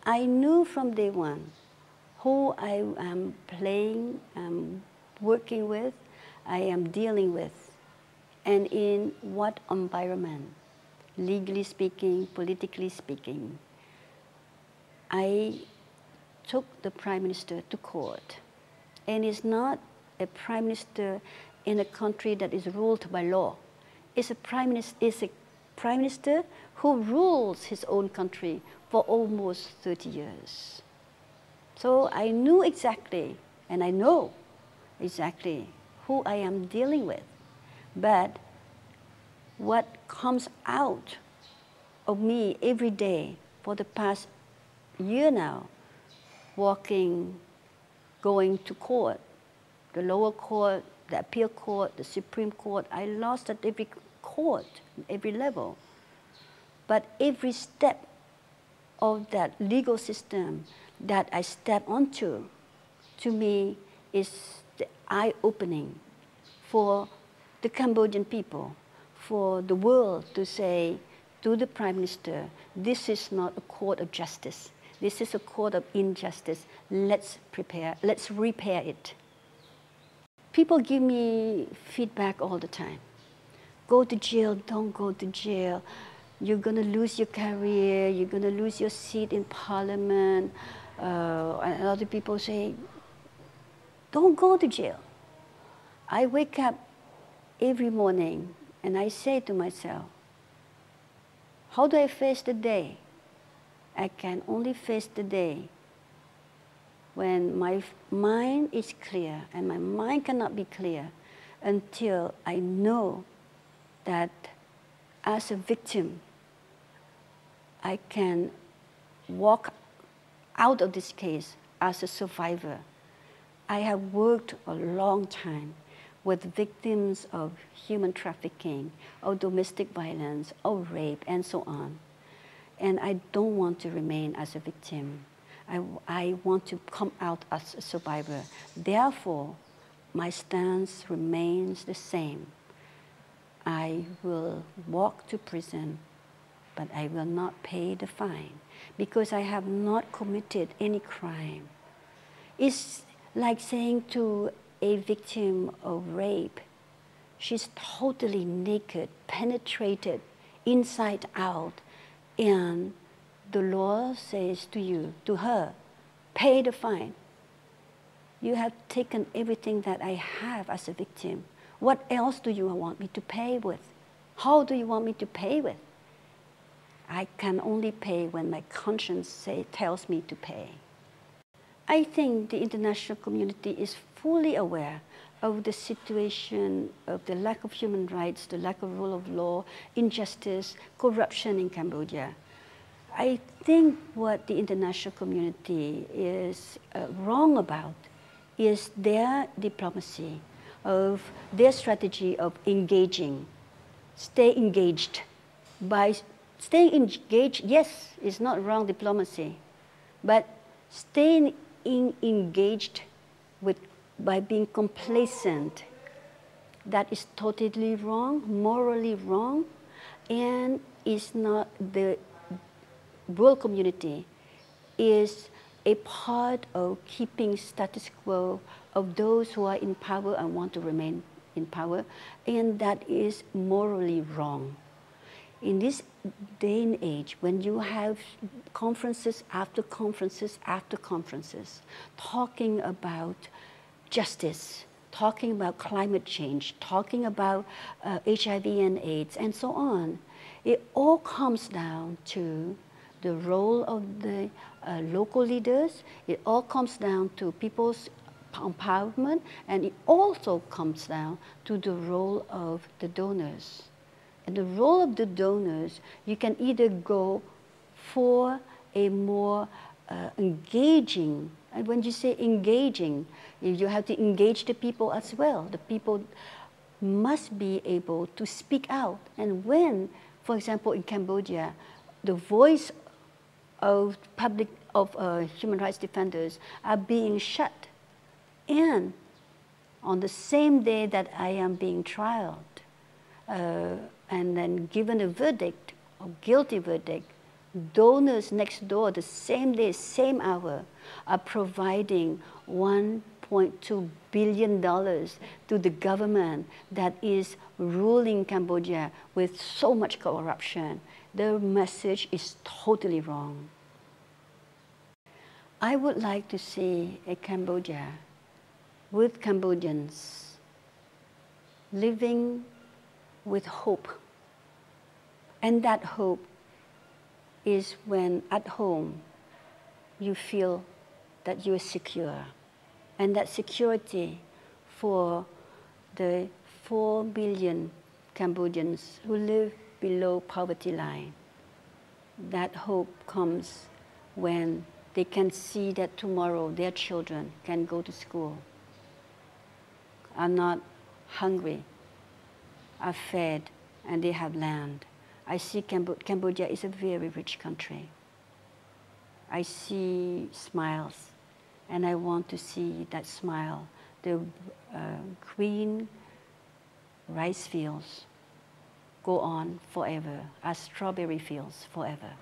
I knew from day one who I am playing, working with, I am dealing with, and in what environment, legally speaking, politically speaking. I took the Prime Minister to court, and it's not a Prime Minister in a country that is ruled by law. It's a Prime Minister who rules his own country for almost 30 years. So I knew exactly, and I know exactly who I am dealing with. But what comes out of me every day for the past year now, walking, going to court, the lower court, the appeal court, the Supreme Court, I lost at every court, every level. But every step of that legal system that I step onto, to me, is the eye-opening for the Cambodian people, for the world to say to the Prime Minister, this is not a court of justice. This is a court of injustice. Let's repair it. People give me feedback all the time. Go to jail, don't go to jail. You're going to lose your career, you're going to lose your seat in parliament. And other people say, don't go to jail. I wake up every morning and I say to myself, how do I face the day? I can only face the day when my mind is clear, and my mind cannot be clear until I know that as a victim, I can walk out of this case as a survivor. I have worked a long time with victims of human trafficking, of domestic violence, of rape, and so on. And I don't want to remain as a victim. I want to come out as a survivor. Therefore, my stance remains the same. I will walk to prison, but I will not pay the fine because I have not committed any crime. It's like saying to a victim of rape, she's totally naked, penetrated inside out, and the law says to you, to her, pay the fine. You have taken everything that I have as a victim. What else do you want me to pay with? How do you want me to pay with? I can only pay when my conscience tells me to pay. I think the international community is fully aware of the situation of the lack of human rights, the lack of rule of law, injustice, corruption in Cambodia. I think what the international community is wrong about is their diplomacy, of their strategy of engaging. Stay engaged. By staying engaged, yes, it's not wrong diplomacy, but staying engaged by being complacent, that is totally wrong, morally wrong, and is not the world community is a part of keeping status quo of those who are in power and want to remain in power, and that is morally wrong. In this day and age, when you have conferences after conferences after conferences, talking about justice, talking about climate change, talking about HIV and AIDS, and so on, it all comes down to the role of the local leaders. It all comes down to people's empowerment, and it also comes down to the role of the donors. And the role of the donors, you can either go for a more engaging, and when you say engaging, you have to engage the people as well. The people must be able to speak out. And when, for example, in Cambodia, the voice of human rights defenders are being shut, and on the same day that I am being trialed, and then given a verdict, a guilty verdict, donors next door, the same day, same hour, are providing $1.2 billion to the government that is ruling Cambodia with so much corruption. The message is totally wrong. I would like to see a Cambodia with Cambodians living with hope. And that hope is when at home you feel that you are secure. And that security for the 4 billion Cambodians who live below poverty line, that hope comes when they can see that tomorrow their children can go to school, are not hungry, are fed, and they have land. I see Cambodia is a very rich country. I see smiles, and I want to see that smile, the green rice fields go on forever, as strawberry fields forever.